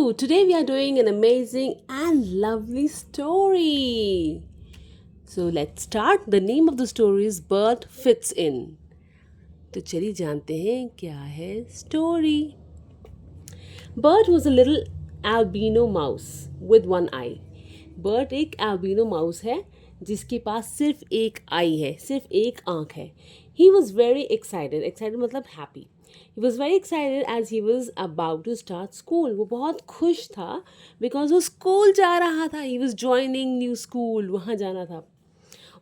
you. Today we are doing an amazing and lovely story. So let's start. The name of the story is Bert Fits In. तो चलिए जानते हैं क्या है story. Bert was a little albino mouse with one eye. Bert एक albino mouse है जिसके पास सिर्फ एक आई है, सिर्फ एक आँख है. He was very excited. Excited मतलब happy. He was very excited as he was about to start school. वो बहुत खुश था because वो स्कूल जा रहा था. He was joining new school. वहाँ जाना था.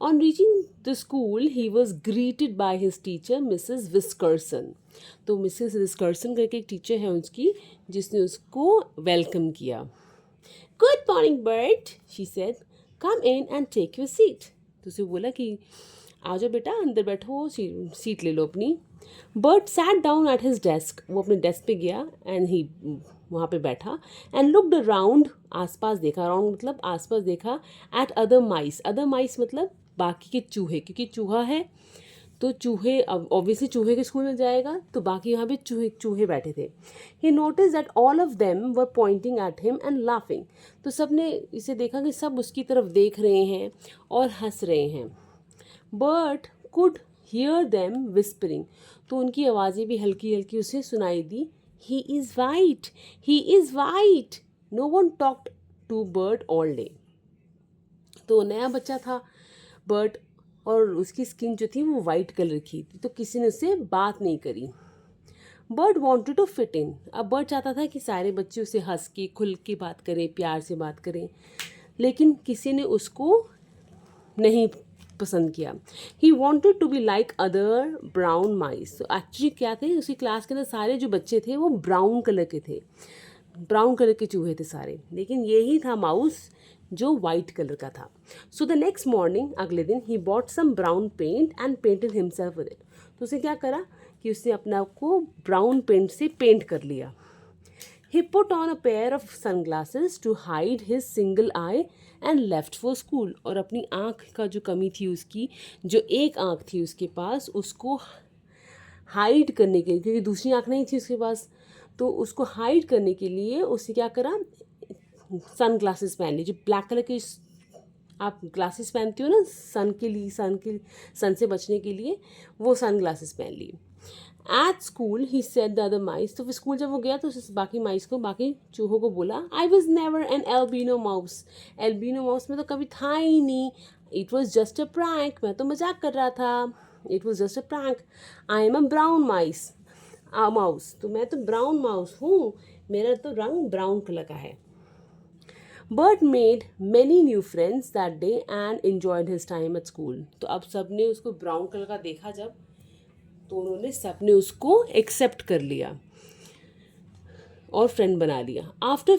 On reaching the school, he was greeted by his teacher, Mrs. Whiskerson. तो Mrs. Whiskerson करके एक टीचर है उसकी जिसने उसको वेलकम किया. Good morning, Bert, she said. Come in and take your seat. तो उसे बोला कि आ जाओ बेटा, अंदर बैठो, सीट ले लो अपनी. Bert sat down at his desk. वो अपने डेस्क पे गया and he वहाँ पे बैठा and looked around. आसपास देखा. around मतलब आसपास देखा. At other mice. other mice मतलब बाकी के चूहे, क्योंकि चूहा है तो चूहे ऑब्वियसली चूहे के स्कूल में जाएगा तो बाकी यहाँ पे चूहे बैठे थे. He notice that all of them were pointing at him and laughing. तो सब ने इसे देखा कि सब उसकी तरफ देख रहे हैं और हंस रहे हैं. But could hear them whispering. तो उनकी आवाज़ें भी हल्की हल्की उसे सुनाई दी. He is white, he is white. No one talked to Bert all day. तो नया बच्चा था बर्ट और उसकी स्किन जो थी वो वाइट कलर की थी तो किसी ने उससे बात नहीं करी. Burt wanted to fit in. अब बर्ट चाहता था कि सारे बच्चे उसे हंस के खुल के बात करें, प्यार से बात करें, लेकिन किसी ने उसको नहीं पसंद किया. He wanted to be like other brown mice. तो एक्चुअली क्या थे, उसकी क्लास के अंदर सारे जो बच्चे थे वो ब्राउन कलर के थे, ब्राउन कलर के चूहे थे सारे, लेकिन यही था माउस जो वाइट कलर का था. सो द नेक्स्ट मॉर्निंग, अगले दिन, he bought some brown paint and painted himself with it. तो उसे क्या करा कि उसने अपने आप को ब्राउन पेंट से पेंट कर लिया. He put on a pair of sunglasses to hide his single eye and left for school. और अपनी आँख का जो कमी थी उसकी, जो एक आँख थी उसके पास, उसको हाइड करने के लिए, क्योंकि दूसरी आँख नहीं थी उसके पास, तो उसको हाइड करने के लिए उसने क्या करा, सन ग्लासेस पहन ली. जो ब्लैक कलर के आप ग्लासेस पहनती हो ना सन से बचने के लिए, वो सन ग्लासेस पहन ली. At school he said the other mice. तो फिर स्कूल जब वो गया तो बाकी माइस को, बाकी चूहों को बोला, I was never N albino mouse. Albino mouse में तो कभी था ही नहीं. It was just a prank. मैं तो मजाक कर रहा था. It was just a prank. I am a brown mice mouse. तो मैं तो ब्राउन माउस हूँ, मेरा तो रंग ब्राउन कलर का है. Bert made many new friends that day and enjoyed his time at school. तो अब सब ने उसको ब्राउन कलर का देखा जब, तो उन्होंने सब ने उसको एक्सेप्ट कर लिया और फ्रेंड बना लिया. After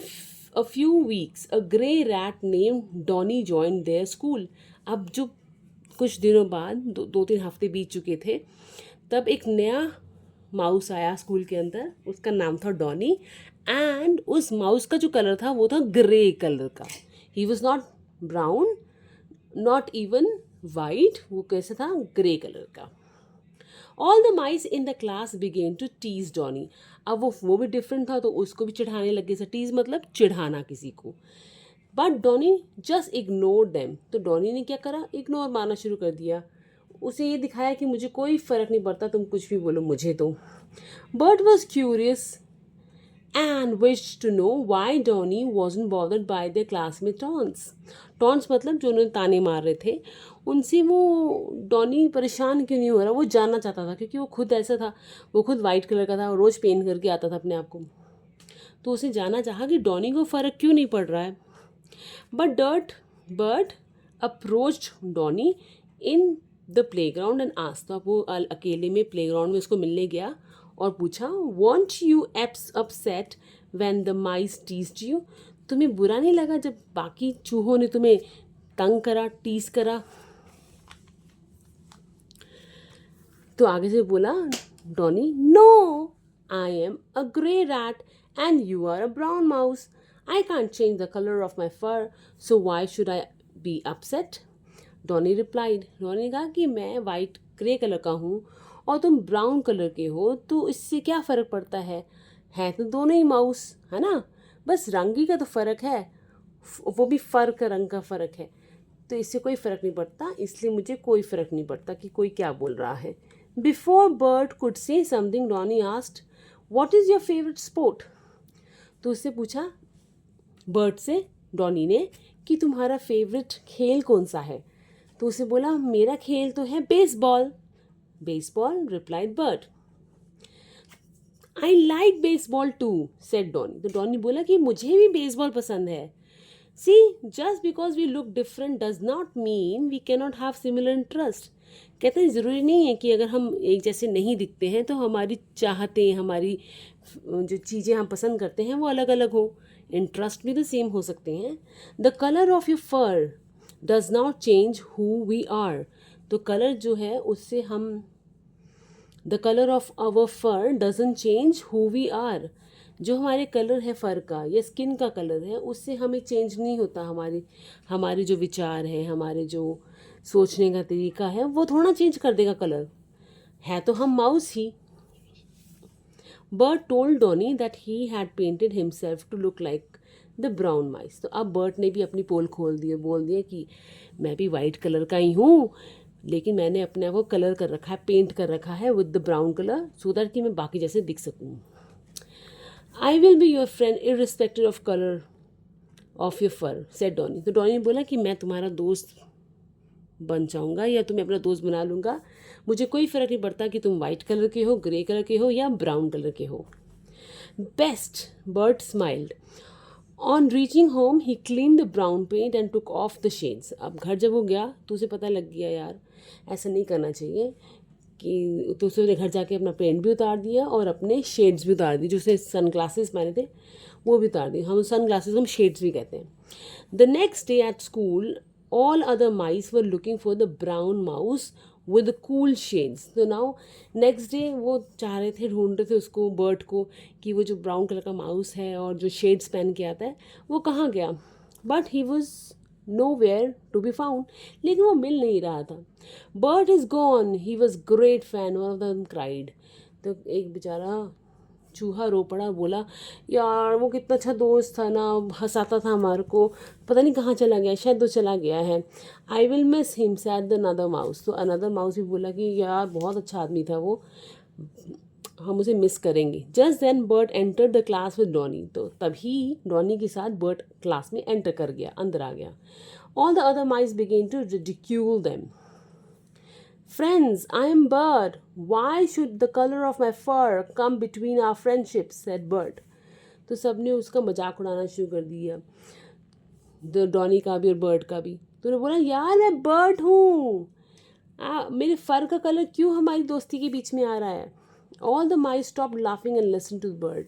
a few weeks, a grey rat named Donny joined their school. अब जो कुछ दिनों बाद, 2-3 हफ्ते बीत चुके थे, तब एक नया माउस आया स्कूल के अंदर. उसका नाम था डॉनी. एंड उस माउस का जो कलर था वो था ग्रे कलर का. He was not brown, not even white. वो कैसे था, ग्रे कलर का. All the mice in the class began to tease Donny. अब वो भी डिफरेंट था तो उसको भी चिढ़ाने लगे. टीज मतलब चिढ़ाना किसी को. But Donny just ignore them. तो डॉनी ने क्या करा, इग्नोर मारना शुरू कर दिया. उसे ये दिखाया कि मुझे कोई फ़र्क नहीं पड़ता, तुम कुछ भी बोलो मुझे तो. Burt was curious and wished to know why Donny wasn't bothered by their classmate taunts. Taunts मतलब जो उन्हें ताने मार रहे थे, उनसे वो डॉनी परेशान क्यों नहीं हो रहा, वो जानना चाहता था, क्योंकि वो खुद ऐसा था, वो खुद वाइट कलर का था, रोज़ पेंट करके आता था अपने आप को. तो उसे जानना चाहा कि डॉनी को फ़र्क क्यों नहीं पड़ रहा है. But approached Donny in the playground and asked. तो अब वो अकेले में प्लेग्राउंड में उसको मिलने गया और पूछा, want you upset when the mice teased you. तुम्हें बुरा नहीं लगा जब बाकी चूहों ने तुम्हें तंग करा, टीज करा. तो आगे से बोला Donny, no, I am a grey rat and you are a brown mouse. I can't change the colour of my fur, so why should I be upset. Donny replied. Donny ने कहा कि मैं white grey colour का हूँ और तुम brown colour के हो, तो इससे क्या फ़र्क पड़ता है तो दोनों ही माउस है ना. बस रंग ही का तो फ़र्क है, वो भी फ़र का रंग का फ़र्क है, तो इससे कोई फ़र्क नहीं पड़ता, इसलिए मुझे कोई फ़र्क नहीं पड़ता कि कोई क्या बोल रहा है. Before bird could say something Donny asked, what is your favourite sport? तो उससे पूछा बर्ड से, डॉनी ने, कि तुम्हारा फेवरेट खेल कौन सा है? तो उसे बोला मेरा खेल तो है baseball. Baseball, replied Bird. I like baseball too, said Donny. तो डॉनी बोला कि मुझे भी बेसबॉल पसंद है. See, just because we look different does not mean we can not have similar interest. कहते हैं ज़रूरी नहीं है कि अगर हम एक जैसे नहीं दिखते हैं तो हमारी चाहतें, हमारी जो चीज़ें हम पसंद करते हैं वो अलग अलग हो. इंटरेस्ट भी तो सेम हो सकते हैं. The colour of your fur does not change who we are. तो कलर जो है उससे हम, the colour of our fur doesn't change who we are. जो हमारे कलर है फ़र का या स्किन का कलर है उससे हमें चेंज नहीं होता. हमारे जो विचार हैं, हमारे जो सोचने का तरीका है वो थोड़ा चेंज कर देगा कलर. है तो हम माउस ही. Bird told Donnie that he had painted himself to look like the brown mice. तो अब बर्ड ने भी अपनी पोल खोल दी, बोल दिया कि मैं भी वाइट कलर का ही हूँ, लेकिन मैंने अपने आप को कलर कर रखा है, पेंट कर रखा है with the brown colour, so that कि मैं बाकी जैसे दिख सकूँ. I will be your friend irrespective of colour of your fur, said Donny. तो डॉनी ने बोला कि मैं तुम्हारा दोस्त बन जाऊँगा या तुम्हें अपना दोस्त बना लूँगा, मुझे कोई फ़र्क नहीं पड़ता कि तुम वाइट कलर के हो, ग्रे कलर के हो या ब्राउन कलर के हो. Best, Bird smiled. On reaching home he clean the brown paint and took off the shades. अब घर जब वो गया तो उसे पता लग गया यार ऐसा नहीं करना चाहिए, कि तो उसने घर जाके अपना पेंट भी उतार दिया और अपने शेड्स भी उतार दिए. जो उसने सन ग्लासेस पहने थे वो भी उतार दिए. हम सन ग्लासेस हम शेड्स भी कहते हैं. The next day at school all other mice were looking for the brown mouse with cool shades. तो नाउ नेक्स्ट डे वो चाह रहे थे, ढूंढ रहे थे उसको, बर्ड को, कि वो जो ब्राउन कलर का माउस है और जो शेड्स पहन के आता है वो कहाँ गया. But he was nowhere to be found. लेकिन वो मिल नहीं रहा था. Bird is gone, he was great fan, one of them cried. तो एक बेचारा चूहा रो पड़ा, बोला यार वो कितना अच्छा दोस्त था ना, हंसाता था हमारे को, पता नहीं कहाँ चला गया, शायद वो चला गया है. I will miss him, sad the another mouse. तो अनदर माउस भी बोला कि यार बहुत अच्छा आदमी था वो, हम उसे मिस करेंगे. Just then Bird enter the class with Donny. तो तभी डॉनी के साथ बर्ड क्लास में एंटर कर गया, अंदर आ गया. All the other mice began to ridicule them. Friends, I am Bird. Why should the color of my fur come between our friendship? Said Bird. तो सबने उसका मजाक उड़ाना शुरू कर दिया, डॉनी का भी और बर्ड का भी. तो उन्होंने बोला यार मैं बर्ड हूँ, मेरे फर का कलर क्यों हमारी दोस्ती के बीच में आ रहा है. All the mice stop laughing and listen to Bird.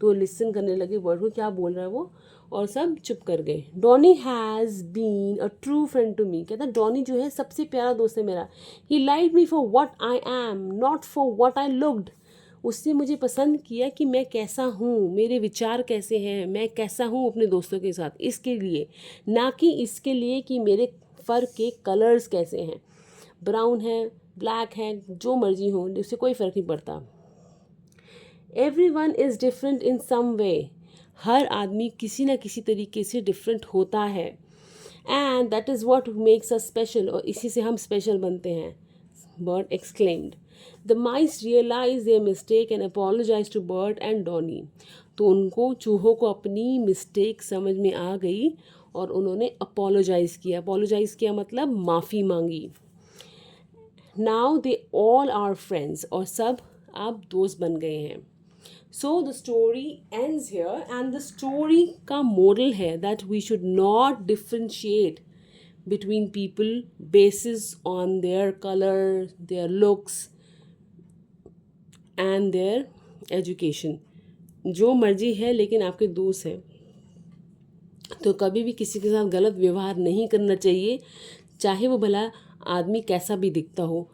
तो लिसन करने लगे बर्ड को, क्या बोल रहा है वो, और सब चुप कर गए. Donnie has been a true friend to me. कहता डॉनी जो है सबसे प्यारा दोस्त है मेरा. He like me for what I am, not for what I looked. उसने मुझे पसंद किया कि मैं कैसा हूँ, मेरे विचार कैसे हैं, मैं कैसा हूँ अपने दोस्तों के साथ, इसके लिए, ना कि इसके लिए कि मेरे फ़र के कलर्स कैसे हैं, ब्राउन है, ब्लैक है, जो मर्जी हो, उससे कोई फ़र्क नहीं पड़ता. Everyone is different in some way. हर आदमी किसी न किसी तरीके से डिफरेंट होता है. And that is what makes us special. और इसी से हम स्पेशल बनते हैं. Bird exclaimed. The mice realise their mistake and apologise to Bird and Donny. तो उनको, चूहों को अपनी मिस्टेक समझ में आ गई और उन्होंने अपोलोजाइज़ किया. अपोलोजाइज़ किया मतलब माफ़ी मांगी. Now they all are friends. और सब अब दोस्त बन गए हैं. So the story ends here, and the story का moral है that we should not differentiate between people basis on their color, their looks and their education. जो मर्जी है लेकिन आपके दोस्त हैं, तो कभी भी किसी के साथ गलत व्यवहार नहीं करना चाहिए, चाहे वो भला आदमी कैसा भी दिखता हो.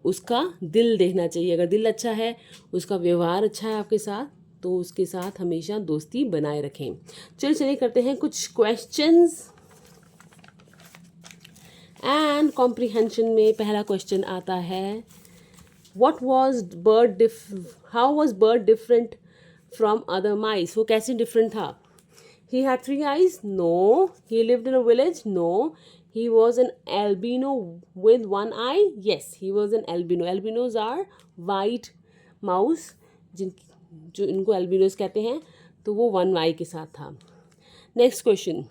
उसका दिल देखना चाहिए. अगर दिल अच्छा है, उसका व्यवहार अच्छा है आपके साथ, तो उसके साथ हमेशा दोस्ती बनाए रखें. चलिए करते हैं कुछ क्वेश्चंस एंड कॉम्प्रिहेंशन में. पहला क्वेश्चन आता है, how was Bird different from other mice. वो कैसे डिफरेंट था. He had 3 eyes? No. He lived in a village? No. He was an albino with 1 eye? Yes, he was an albino. Albinos are white mouse, जो इनको albinos कहते हैं, तो वो 1 eye के साथ था. Next question.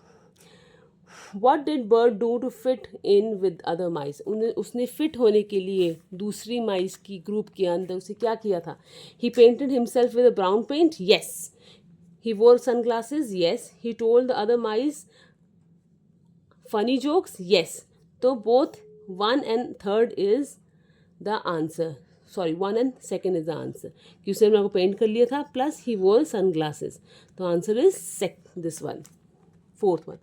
What did bird do to fit in with other mice? उसने फिट होने के लिए दूसरी माइस की ग्रुप के अंदर उसे क्या किया था? He painted himself with a brown paint? Yes. He wore sunglasses? Yes. He told the other mice funny jokes? Yes. तो both 1 and 3rd is the answer. Sorry, 1 and 2nd is the answer. कि उसने अपने को paint कर लिया था, plus he wore sunglasses. तो answer is this one. 4th one.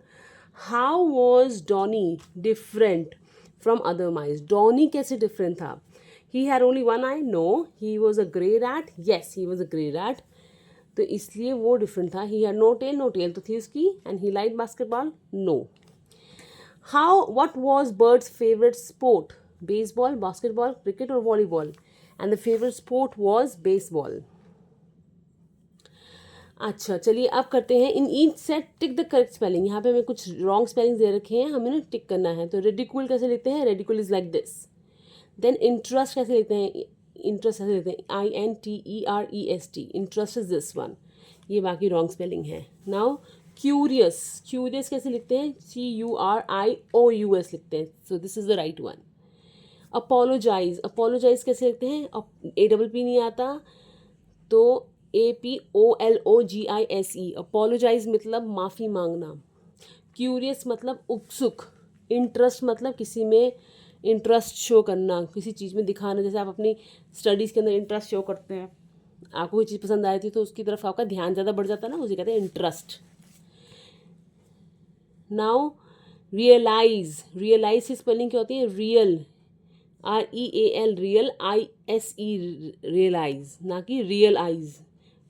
How was Donny different from other mice? Donny कैसे different था? He had only 1 eye? No. He was a grey rat? Yes, he was a grey rat. तो इसलिए वो different था. He had no tail? No tail तो थी उसकी. And he liked basketball? No. What was Bird's favorite sport? Baseball, basketball, cricket or volleyball? And the favorite sport was baseball. अच्छा, चलिए अब करते हैं in each set tick the correct spelling. यहाँ पे हमें कुछ रॉन्ग स्पेलिंग दे रखे हैं, हमें ना टिक करना है. तो रेडिकुल कैसे लिखते हैं? Ridicule is like this. Then interest कैसे लिखते हैं? इंटरेस्ट कैसे लिखते हैं? INTEREST. Interest is this one. ये बाकी रॉन्ग स्पेलिंग है. Now curious. क्यूरियस कैसे लिखते हैं? CURIOUS लिखते हैं. So this is the right one. Apologise. Apologise कैसे लिखते हैं? APP नहीं आता तो APOLOGISE. अपोलोजाइज मतलब माफ़ी मांगना. क्यूरियस मतलब उत्सुक. इंटरेस्ट मतलब किसी में इंटरेस्ट शो करना, किसी चीज़ में दिखाना. जैसे आप अपनी स्टडीज़ के अंदर इंटरेस्ट शो करते हैं, आपको कोई चीज़ पसंद आई थी तो उसकी तरफ आपका ध्यान ज़्यादा बढ़ जाता है ना, उसे कहते हैं इंटरेस्ट. Now realise. रियलाइज की स्पेलिंग क्या होती है? Real, REAL, real, ISE realise, ना कि real eyes.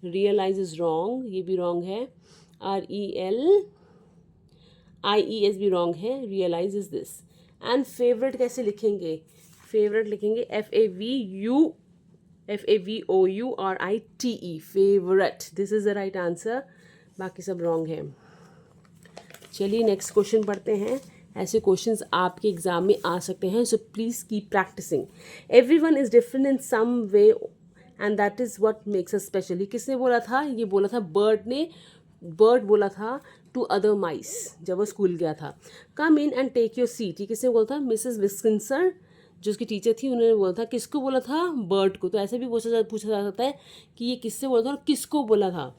Realise is wrong, ये भी रॉन्ग है. RELIES भी रॉन्ग है. Realise is this. And favourite कैसे लिखेंगे? फेवरेट लिखेंगे FAVOURITE. Favourite. This is the right answer. बाकी सब रॉन्ग है. चलिए नेक्स्ट क्वेश्चन पढ़ते हैं. ऐसे क्वेश्चंस आपके एग्जाम में आ सकते हैं, so please keep practising. Everyone is different in some way and that is what makes us special. ये किसने बोला था? ये बोला था बर्ड ने. बर्ड बोला था टू अदर माइस जब वो स्कूल गया था. Come in and take your seat. ये किसने बोला था? मिसेस विस्किंसन, जो उसकी टीचर थी, उन्होंने बोला था. किसको बोला था? बर्ड को. तो ऐसे भी पूछा जा सकता है कि ये किससे बोला था और किसको बोला था.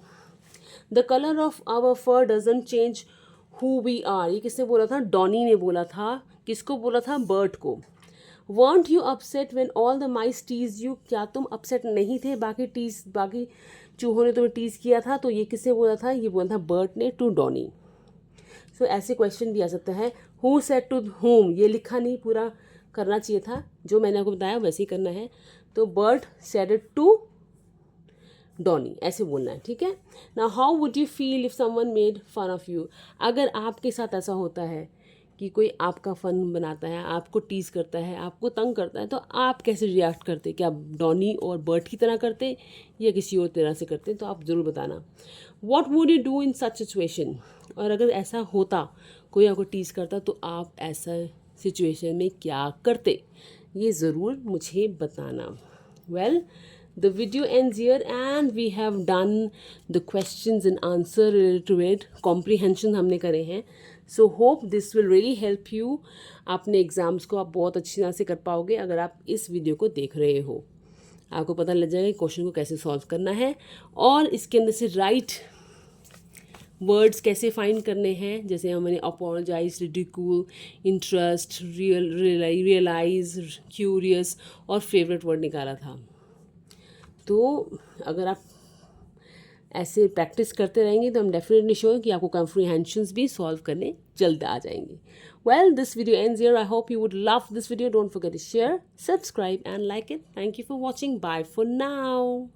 The colour of our fur doesn't change who we are. ये किसने बोला था? डॉनी ने बोला था. किसको बोला था? बर्ड को. weren't you upset when all the mice teased you? क्या तुम अपसेट नहीं थे? बाकी चूहों ने तुम्हें टीज किया था. तो ये किसने बोला था? ये बोला था बर्ड ने टू डॉनी. सो ऐसे क्वेश्चन भी आ सकता है. who said to whom, ये लिखा नहीं, पूरा करना चाहिए था. जो मैंने आपको बताया वैसे ही करना है. तो Bird said it to Donny, ऐसे बोलना है. ठीक है. Now how would you feel if someone made fun of you? अगर आपके साथ ऐसा होता है कि कोई आपका फ़न बनाता है, आपको टीज़ करता है, आपको तंग करता है, तो आप कैसे रिएक्ट करते? क्या डॉनी और बर्ड की तरह करते या किसी और तरह से करते? तो आप ज़रूर बताना. What would you do in such situation? और अगर ऐसा होता, कोई आपको टीज़ करता, तो आप ऐसा सिचुएशन में क्या करते? ये ज़रूर मुझे बताना. Well, the video ends here and we have done the questions and answer related to it. comprehension हमने करे हैं. so hope this will really help you. अपने एग्ज़ाम्स को आप बहुत अच्छी तरह से कर पाओगे अगर आप इस वीडियो को देख रहे हो. आपको पता लग जाएगा क्वेश्चन को कैसे सॉल्व करना है और इसके अंदर से राइट वर्ड्स कैसे फाइंड करने हैं. जैसे हमने apologise, ridicule, interest, realise, curious और फेवरेट वर्ड निकाला था. तो अगर आप ऐसे प्रैक्टिस करते रहेंगे तो हम डेफिनेटली श्योर कि आपको कॉम्प्रिहेंशंस भी सॉल्व करने जल्द आ जाएंगे. Well, this video ends here. I hope you would love this video. Don't forget to share, subscribe and like it. Thank you for watching. Bye for now.